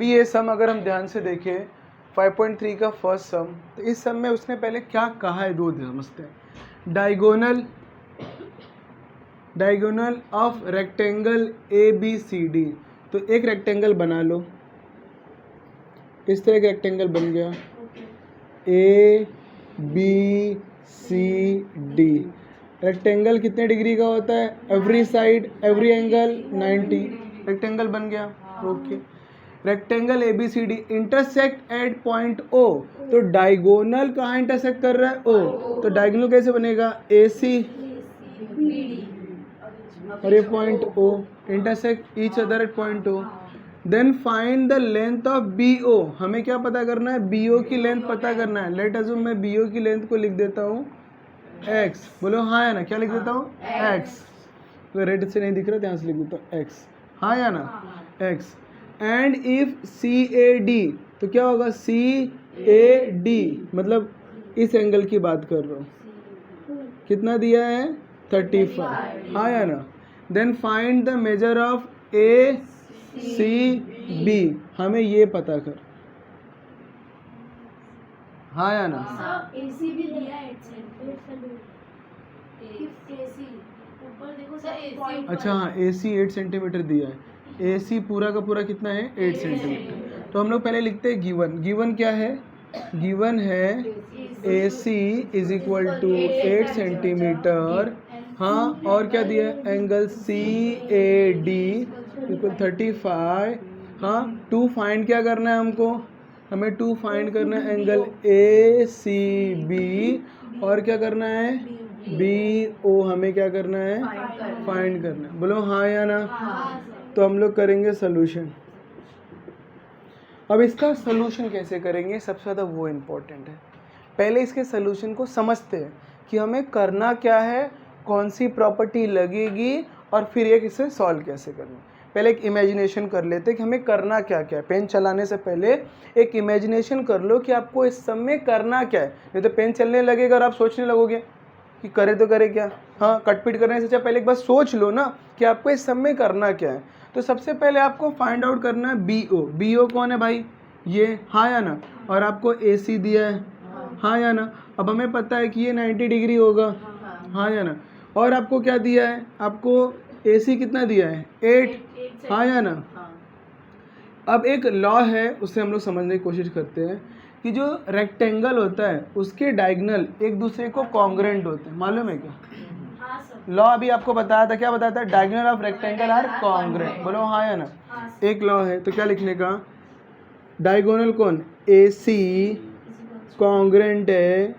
अभी ये सम अगर हम ध्यान से देखें 5.3 का फर्स्ट सम, तो इस सम में उसने पहले क्या कहा है दो समझते हैं। Diagonal of rectangle A B C D. तो एक रेक्टेंगल बना लो, इस तरह का रेक्टेंगल बन गया A B C D. Rectangle कितने डिग्री का होता है? Every side every angle 90। Rectangle बन गया। Okay, rectangle A B C D intersect at point O. तो डायगोनल कहाँ इंटरसेक्ट कर रहा है? ओ। तो डायगोनल कैसे बनेगा? ए सी और ये point O intersect each other at point O. Then find the length of B O. हमें क्या पता करना है? बी ओ की लेंथ पता करना है। लेट अज्यूम मैं बी ओ की लेंथ को लिख देता हूँ एक्स। बोलो हाँ या ना? क्या लिख देता हूँ? एक्स। तो रेड से नहीं दिख रहा, ध्यान से लिख देता हूँ एक्स। हाँ या ना? X. And if C A D, तो क्या होगा? सी ए डी मतलब इस एंगल की बात कर रहा हूँ। कितना दिया है? 35। हाँ या ना? Then find the measure of A C B. हमें ये पता कर। हाँ या ना? AC भी दिया है 8 सेंटीमीटर। ऊपर देखो सर, अच्छा हाँ, ए सी 8 सेंटीमीटर दिया है। ए सी पूरा का पूरा कितना है? 8 सेंटीमीटर। तो हम लोग पहले लिखते हैं गिवन क्या है? गिवन है A C is equal to 8 centimetre. हाँ, और क्या दिया है? Angle C A D equal 35। हाँ, टू फाइंड क्या करना है हमको? हमें टू फाइंड करना है एंगल ए सी बी। और क्या करना है? बी ओ हमें क्या करना है? फाइंड करना है। बोलो हाँ या ना? तो हम लोग करेंगे सोल्यूशन। अब इसका सोल्यूशन कैसे करेंगे, सबसे ज़्यादा वो इम्पोर्टेंट है। पहले इसके सोल्यूशन को समझते हैं कि हमें करना क्या है, कौन सी प्रॉपर्टी लगेगी, और फिर एक इसे सॉल्व कैसे करना। पहले एक इमेजिनेशन कर लेते हैं कि हमें करना क्या क्या है। पेन चलाने से पहले एक इमेजिनेशन कर लो कि आपको इस सब में करना क्या है। नहीं तो पेन चलने लगेगा और आप सोचने लगोगे कि करे तो करे क्या। हाँ, कटपीट करने से अच्छा पहले एक बार सोच लो ना कि आपको इस सब में करना क्या है। तो सबसे पहले आपको फाइंड आउट करना है बी ओ। बी ओ कौन है भाई? ये। हाँ या ना? और आपको ए सी दिया है। हाँ या ना? अब हमें पता है कि ये 90 डिग्री होगा। हाँ या ना? और आपको क्या दिया है? आपको ए सी कितना दिया है? 8। हाँ या ना? अब एक लॉ है, उससे हम लोग समझने की कोशिश करते हैं कि जो रेक्टेंगल होता है उसके डायगोनल एक दूसरे को कॉन्ग्रुएंट होते हैं। मालूम है क्या? लॉ अभी आपको बताया था। क्या बताया था? Diagonal of rectangle are congruent. बोलो हाँ या ना? एक लॉ है, तो क्या लिखने का? डायगोनल कौन? ए सी कॉन्ग्रुएंट है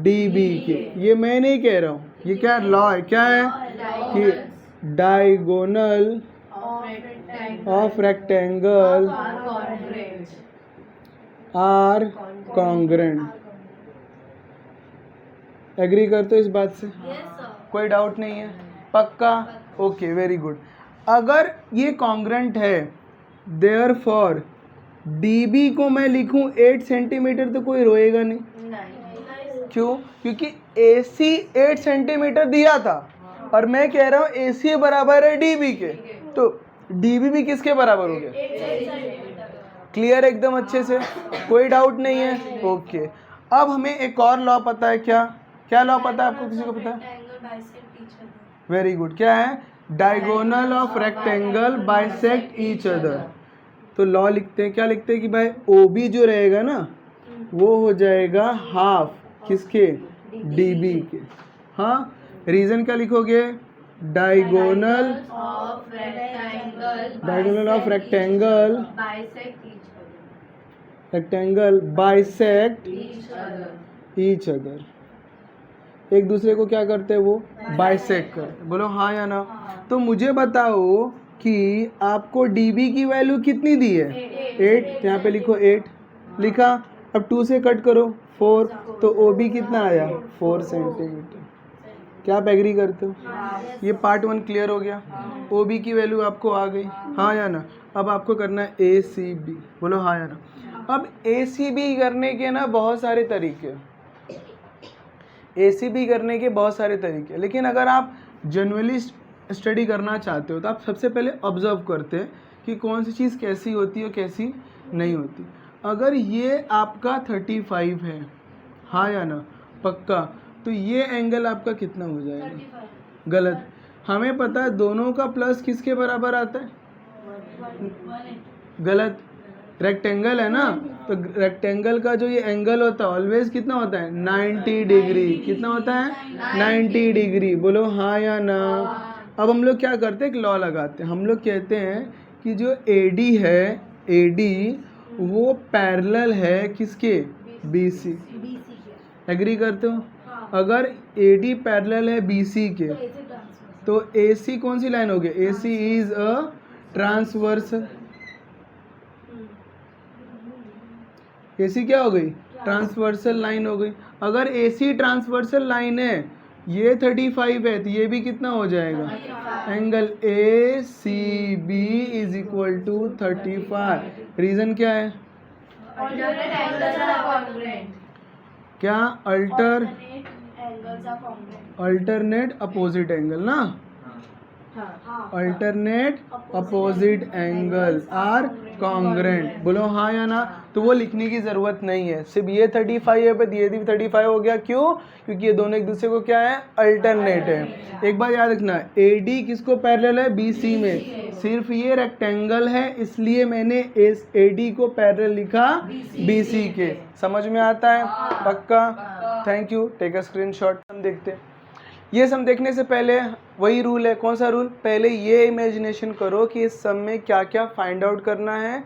डी बी के। ये मैं नहीं कह रहा हूँ, ये क्या लॉ है? क्या है कि diagonal of rectangle are congruent. Agree करते हो इस बात से? कोई डाउट नहीं है? पक्का? Okay, very good. अगर ये कॉन्ग्रुएंट है, देयरफॉर डीबी को मैं लिखूं 8 सेंटीमीटर, तो कोई रोएगा नहीं। क्यों? क्योंकि AC 8 सेंटीमीटर दिया था और मैं कह रहा हूँ AC बराबर है डीबी के, तो डीबी भी किसके बराबर हो गया? क्लियर एकदम अच्छे से? कोई डाउट नहीं है? ओके। अब हमें एक और लॉ पता है। क्या क्या लॉ पता है आपको? किसी को पता है? Very good. क्या है? Diagonal of rectangle bisect each other. तो लॉ लिखते हैं। क्या लिखते हैं कि भाई OB जो रहेगा ना, वो हो जाएगा हाफ किसके? DB के। हाँ, रीजन क्या लिखोगे? Diagonal of rectangle bisect each other. एक दूसरे को क्या करते हैं? वो बाइसेक्ट करते हैं। बोलो हाँ या ना? तो मुझे बताओ कि आपको DB की वैल्यू कितनी दी है? 8। यहाँ पे लिखो 8। लिखा। अब 2 से कट करो 4, तो OB कितना आया? 4 सेंटीमीटर। क्या आप एग्री करते हो? ये पार्ट 1 क्लियर हो गया। OB की वैल्यू आपको आ गई। हाँ या ना? अब आपको करना है ACB। बोलो हाँ या ना? अब ACB करने के ना बहुत सारे तरीके, ACB करने के बहुत सारे तरीके, लेकिन अगर आप जनरली स्टडी करना चाहते हो तो आप सबसे पहले ऑब्जर्व करते हैं कि कौन सी चीज़ कैसी होती है, कैसी नहीं होती। अगर ये आपका 35 है, हाँ या ना, पक्का, तो ये एंगल आपका कितना हो जाएगा? 35 गलत। हमें पता है दोनों का प्लस किसके बराबर आता है? 180 गलत। रेक्टेंगल है ना, तो रेक्टेंगल का जो ये एंगल होता है ऑलवेज कितना होता है? 90 डिग्री। कितना होता है? 90 डिग्री। बोलो हाँ या ना। अब हम लोग क्या करते हैं, एक लॉ लगाते हैं। हम लोग कहते हैं कि जो AD है, AD वो पैरेलल है किसके? BC। एग्री करते हो? अगर AD पैरेलल है BC के, तो AC कौन सी लाइन हो गई? AC is a transversal. AC क्या हो गई? ट्रांसवर्सल लाइन हो गई। अगर AC ट्रांसवर्सल लाइन है, ये 35 है, तो ये भी कितना हो जाएगा? Angle ACB is equal to 35। Reason क्या है? क्या? अल्टरनेट अपोजिट एंगल ना, alternate opposite angle are congruent. बोलो हाँ या ना। तो वो लिखने की ज़रूरत नहीं है, सिर्फ ये 35 है पर ये भी 35 हो गया। क्यों? क्योंकि ये दोनों एक दूसरे को क्या है? अल्टरनेट है। एक बात याद रखना, AD किसको पैरेलल है? BC में। सिर्फ ये रेक्टेंगल है, इसलिए मैंने इस AD को पैरेलल लिखा BC के। समझ में आता है? पक्का? Thank you. Take a screenshot. हम देखते हैं। ये सम देखने से पहले वही रूल है। कौन सा रूल? पहले ये इमेजिनेशन करो कि इस सम में क्या क्या फाइंड आउट करना है,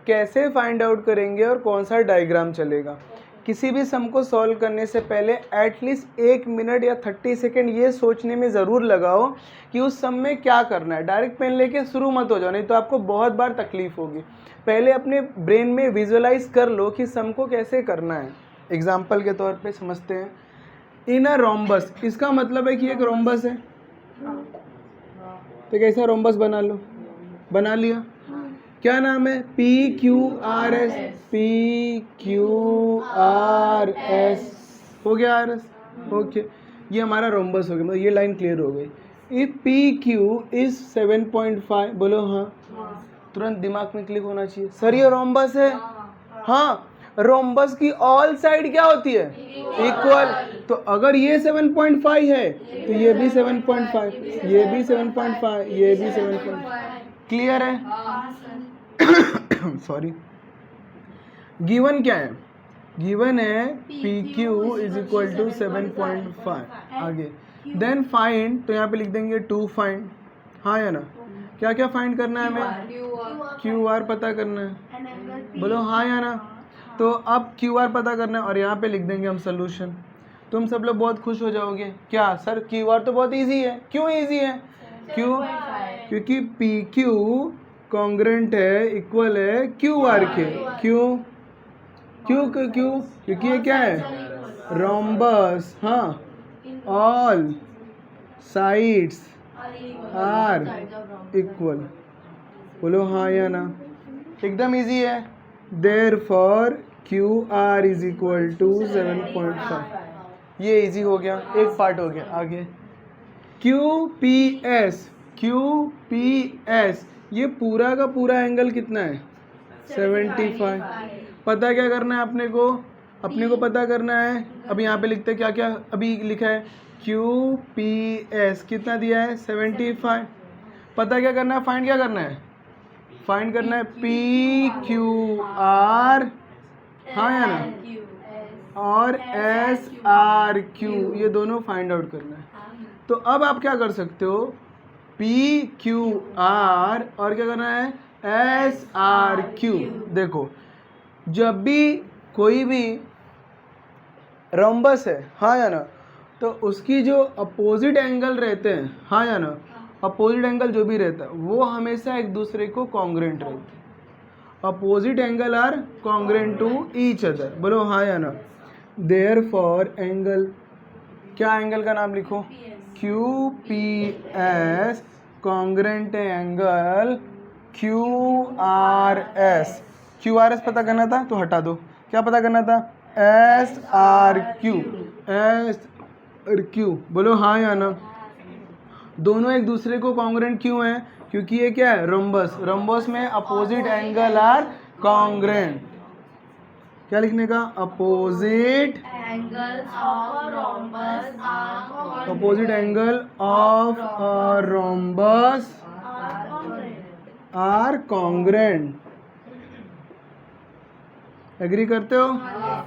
कैसे फाइंड आउट करेंगे और कौन सा डायग्राम चलेगा। किसी भी सम को सॉल्व करने से पहले एटलीस्ट 1 मिनट या 30 सेकेंड ये सोचने में ज़रूर लगाओ कि उस सम में क्या करना है। डायरेक्ट पेन लेके शुरू मत हो जाओ, नहीं तो आपको बहुत बार तकलीफ होगी। पहले अपने ब्रेन में विजुअलाइज कर लो कि सम को कैसे करना है। एग्जाम्पल के तौर पे समझते हैं। इन अ रोम्बस, इसका मतलब है कि एक रोम्बस है, तो कैसा रोम्बस बना लो? बना लिया। क्या नाम है? PQRS। PQRS हो गया RS। ओके, ये हमारा रोम्बस हो गया, मतलब ये लाइन क्लियर हो गई। इफ PQ इज 7.5, बोलो हाँ। तुरंत दिमाग में क्लिक होना चाहिए, सर ये रोम्बस है। हाँ, रोम्बस की ऑल साइड क्या होती है? इक्वल। तो अगर ये 7.5 है तो ये भी 7.5, ये भी 7.5, ये भी 7.5। क्लियर है? सॉरी। गिवन क्या है? गिवन है PQ इज इक्वल टू 7.5। आगे देन फाइंड, तो यहाँ पे लिख देंगे टू फाइंड। हाँ या ना? क्या क्या फाइंड करना है हमें? QR पता करना है। बोलो हाँ या ना। तो अब QR पता करना है और यहाँ पे लिख देंगे हम सोल्यूशन। तुम सब लोग बहुत खुश हो जाओगे। क्या सर QR तो बहुत इजी है। क्यों इजी है? क्यों? क्योंकि PQ कॉन्ग्रेंट है, इक्वल है QR के। क्यों? क्यों क्यों क्यों? क्योंकि ये क्या है? रोम्बस। हाँ, ऑल साइड्स आर इक्वल। बोलो हाँ या ना। एकदम इजी है। Therefore QR is equal to 7.5। ये इजी हो गया, एक पार्ट हो गया। आगे QPS ये पूरा का पूरा एंगल कितना है? 75। पता क्या करना है अपने को? अपने को पता करना है, अब यहाँ पे लिखते हैं क्या क्या अभी लिखा है। QPS कितना दिया है? 75। पता क्या करना है? फाइंड क्या करना है? फाइंड करना है PQR, हाँ या ना, और SRQ, ये दोनों फाइंड आउट करना है। तो अब आप क्या कर सकते हो? PQR और क्या करना है? SRQ। देखो, जब भी कोई भी रोम्बस है, हाँ या ना, तो उसकी जो अपोजिट एंगल रहते हैं, हाँ या ना, अपोजिट एंगल जो भी रहता है वो हमेशा एक दूसरे को कॉन्ग्रेंट रहते हैं। Opposite angle are congruent to each other. बोलो हाँ या ना। देयरफॉर एंगल, क्या एंगल का नाम लिखो? QPS congruent angle QRS। QRS पता करना था तो हटा दो। क्या पता करना था? SRQ। SRQ बोलो हाँ या ना। दोनों एक दूसरे को कॉन्ग्रेंट क्यों है? क्योंकि ये क्या है? रोम्बस। रोम्बस में अपोजिट एंगल आर कॉन्ग्रेंट। क्या लिखने का? Opposite Angles of rhombus are congruent. Opposite angle of a rhombus Are congruent. Are congruent. Agree करते हो? Yes,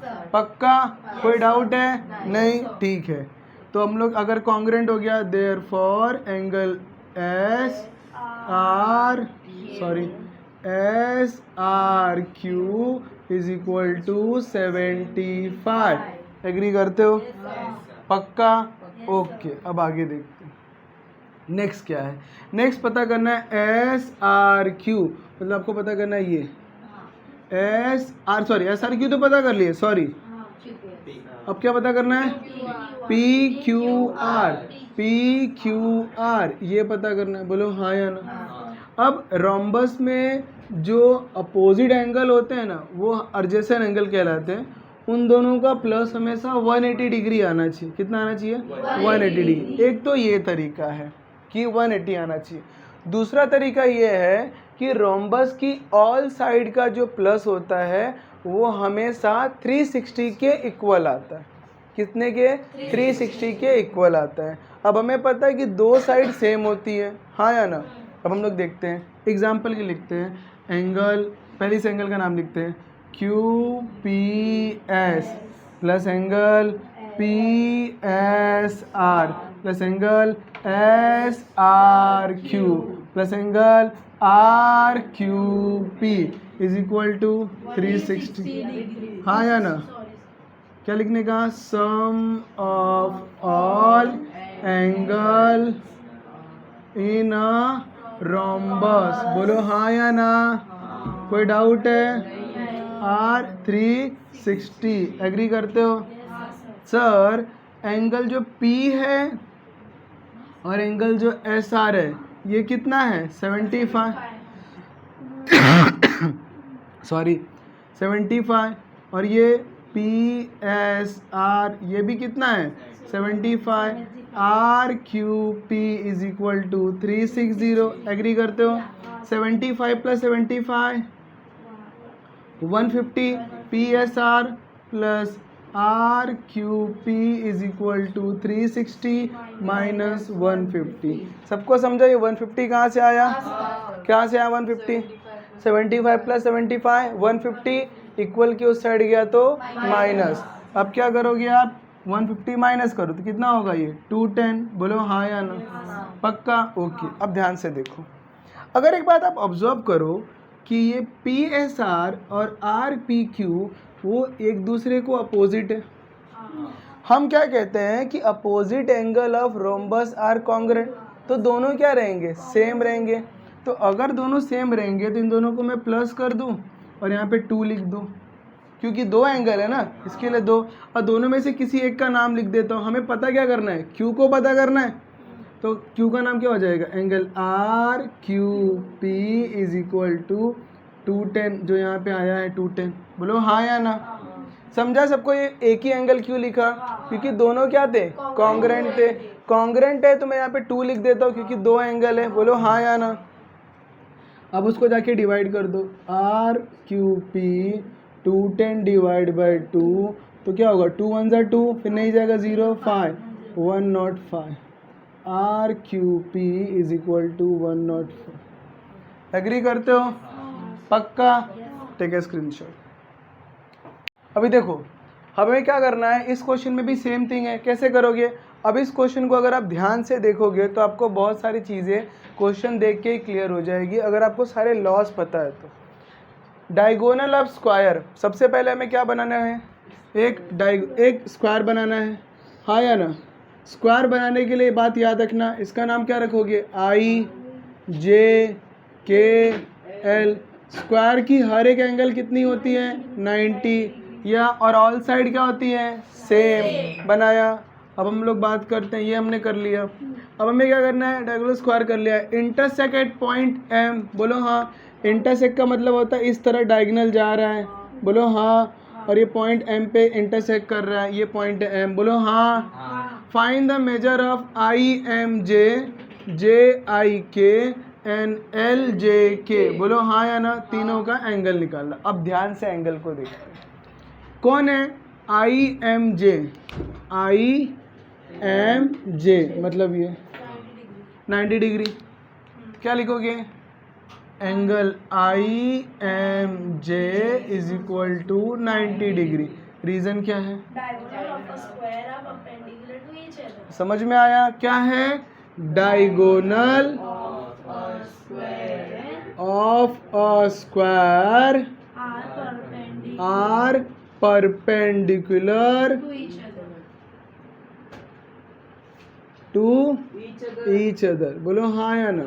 sir. पक्का? कोई डाउट है? नहीं? ठीक है, तो हम लोग अगर कॉन्ग्रेंट हो गया, therefore angle S R Q is equal to 75। Agree करते हो? पक्का? ओके, अब आगे देखते हैं। नेक्स्ट क्या है? नेक्स्ट पता करना है एस आर क्यू, मतलब आपको पता करना है ये एस आर क्यू तो पता कर लिए, सॉरी अब क्या पता करना है? पी क्यू आर ये पता करना है। बोलो हाँ या ना? अब रोम्बस में जो अपोजिट एंगल होते हैं ना, वो एडजेसेंट एंगल कहलाते हैं। उन दोनों का प्लस हमेशा 180 डिग्री आना चाहिए। कितना आना चाहिए? 180 डिग्री। एक तो ये तरीका है कि 180 आना चाहिए। दूसरा तरीका ये है कि रोम्बस की ऑल साइड का जो प्लस होता है वो हमेशा 360 के इक्वल आता है। कितने के? 360 के इक्वल आता है। अब हमें पता है कि दो साइड सेम होती है, हाँ या ना? अब हम लोग देखते हैं, एग्जाम्पल के लिखते हैं। एंगल, पहले इस एंगल का नाम लिखते हैं Q P S plus angle P S R plus angle S R Q plus angle R Q P is equal to 360। हाँ या ना? क्या लिखने का? Sum of all angle in a rhombus. बोलो हाँ या ना? कोई डाउट है? आर 360। एग्री करते हो? सर एंगल जो P है और एंगल जो SR है ये कितना है? 75 75 और ये PSR ये भी कितना है? 75। R Q P is equal to 360। एग्री करते हो? 75 plus 75 150 PSR plus R Q P is equal to 360 minus 150। सबको समझा? ये 150 कहाँ से आया? कहाँ से आया 150? 75 प्लस 75 150 इक्वल की उस साइड गया तो माइनस। अब क्या करोगे आप? 150 माइनस करो तो कितना होगा? ये 210। बोलो हाँ या ना? पक्का? ओके, अब ध्यान से देखो। अगर एक बात आप ऑब्जर्व करो कि ये PSR और RPQ वो एक दूसरे को अपोजिट है। हम क्या कहते हैं कि opposite angle of rhombus are congruent, तो दोनों क्या रहेंगे? सेम रहेंगे। तो अगर दोनों सेम रहेंगे तो इन दोनों को मैं प्लस कर दूं और यहाँ पे 2 लिख दूं, क्योंकि दो एंगल है ना, इसके लिए दो। और दोनों में से किसी एक का नाम लिख देता हूँ। हमें पता क्या करना है? Q को पता करना है। तो Q का नाम क्या हो जाएगा? Angle R Q P is equal to 210, जो यहाँ पे आया है 210। बोलो हाँ या ना? समझा सबको? ये एक ही एंगल क्यों लिखा? क्योंकि दोनों क्या थे? कॉन्ग्रेंट थे। कॉन्ग्रेंट है तो मैं यहाँ पे 2 लिख देता हूँ क्योंकि दो एंगल है। बोलो हाँ या ना? अब उसको जाके डिवाइड कर दो। R Q P 210 divide by 2 तो क्या होगा? 2 1 ज़ा 2, फिर नहीं जाएगा 0 5 105। R Q P is equal to 105। Agree करते हो? पक्का? Take a screenshot. अभी देखो हमें क्या करना है, इस क्वेश्चन में भी सेम थिंग है। कैसे करोगे? अब इस क्वेश्चन को अगर आप ध्यान से देखोगे तो आपको बहुत सारी चीज़ें क्वेश्चन देख के ही क्लियर हो जाएगी, अगर आपको सारे लॉस पता है तो। डायगोनल ऑफ स्क्वायर, सबसे पहले हमें क्या बनाना है? एक स्क्वायर बनाना है, हाँ या ना? स्क्वायर बनाने के लिए बात याद रखना, इसका नाम क्या रखोगे? I J K L। Square की हर एक एंगल कितनी होती है? 90। या और ऑल साइड क्या होती है? सेम। बनाया। अब हम लोग बात करते हैं, ये हमने कर लिया। अब हमें क्या करना है? डायगोनल स्क्वायर कर लिया। Intersect at point M। बोलो हाँ। इंटरसेक्ट का मतलब होता है इस तरह डायगोनल जा रहा है। बोलो हाँ। और ये पॉइंट M पे इंटरसेक्ट कर रहा है, ये पॉइंट है M। बोलो हाँ। Find the measure of IMJ JIK N L J K, बोलो हाँ या ना, तीनों का एंगल निकालना। अब ध्यान से एंगल को देखते हैं, कौन है आई एम जे, आई एम जे मतलब ये 90 डिग्री। क्या लिखोगे, angle I M J is equal to 90 degree. Reason क्या है, Diagonal of a square are perpendicular to each other. समझ में आया, क्या है, diagonal Of a square of a square are perpendicular are perpendicular to each other. To each other, बोलो हाँ या ना।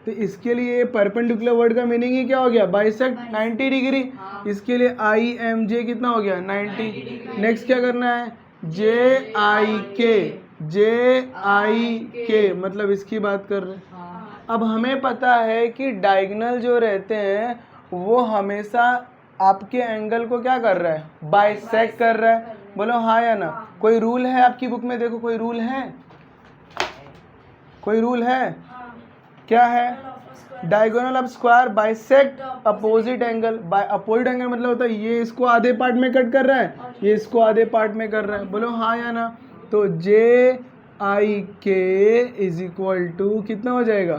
तो इसके लिए परपेंडिकुलर वर्ड का मीनिंग ही क्या हो गया, बाइसेक्ट 90 डिग्री। इसके लिए आई एम जे कितना हो गया 90। नेक्स्ट क्या करना है, जे आई के मतलब इसकी बात कर रहे हैं। अब हमें पता है कि डायगोनल जो रहते हैं वो हमेशा आपके एंगल को क्या कर रहा है, बाइसेक्ट कर रहा है, बोलो हाँ या ना। कोई रूल है आपकी बुक में, देखो कोई रूल है, कोई रूल है, क्या है, diagonal of square bisect opposite angle. Opposite angle मतलब होता है ये इसको आधे पार्ट में कट कर रहा है, ये इसको आधे पार्ट में कर रहा है, बोलो हाँ या ना। तो जे आई के इज इक्वल टू कितना हो जाएगा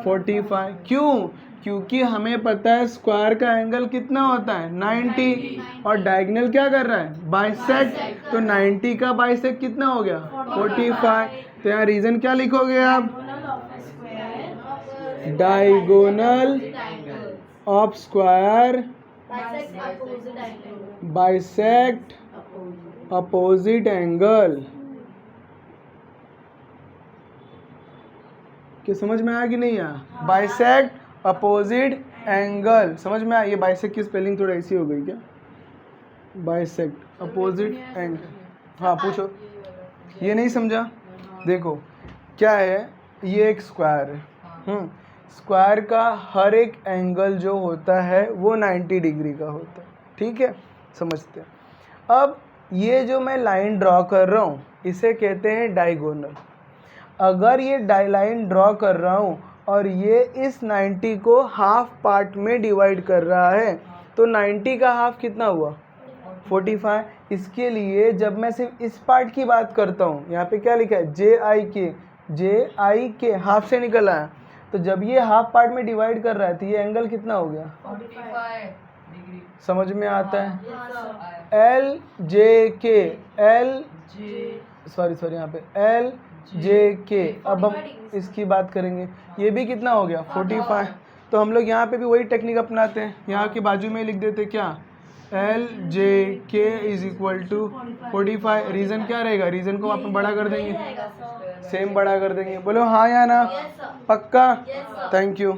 45। क्यों, क्योंकि हमें पता है स्क्वायर का एंगल कितना होता है 90 और डायगोनल क्या कर रहा है, बाइसेक्ट। तो 90 का बाइसेक्ट कितना हो गया 45। तो यहाँ रीजन क्या लिखोगे आप, Diagonal of a square diagonal of square bisect opposite angle. Bisect opposite angle. क्या समझ में आया कि नहीं आया, बाइसेक्ट अपोजिट एंगल, समझ में आया। ये बाइसेक्ट की स्पेलिंग थोड़ी ऐसी हो गई क्या, बाइसेक्ट अपोजिट एंगल। हाँ पूछो, ये नहीं समझा, देखो क्या है, ये एक स्क्वायर है, स्क्वायर का हर एक एंगल जो होता है वो 90 डिग्री का होता है, ठीक है, समझते हैं। अब ये जो मैं लाइन ड्रॉ कर रहा हूँ इसे कहते हैं डायगोनल। अगर ये लाइन ड्रॉ कर रहा हूँ और ये इस 90 को हाफ पार्ट में डिवाइड कर रहा है तो 90 का हाफ कितना हुआ 45। इसके लिए जब मैं सिर्फ इस पार्ट की बात करता हूँ, यहाँ पे क्या लिखा है जे आई के हाफ से निकल आया, तो जब ये हाफ पार्ट में डिवाइड कर रहा है तो ये एंगल कितना हो गया 45 डिग्री। समझ में आता है। हाँ सर। एल जे के सॉरी यहाँ पे एल जे के। अब हम इसकी बात करेंगे, ये भी कितना हो गया 45। तो हम लोग यहाँ पे भी वही टेक्निक अपनाते हैं, यहाँ के बाजू में लिख देते क्या, एल जे के इज इक्वल टू 45। रीज़न क्या रहेगा, रीज़न को आप बड़ा कर देंगे, सेम बड़ा कर देंगे, बोलो हाँ या ना, पक्का, थैंक यू।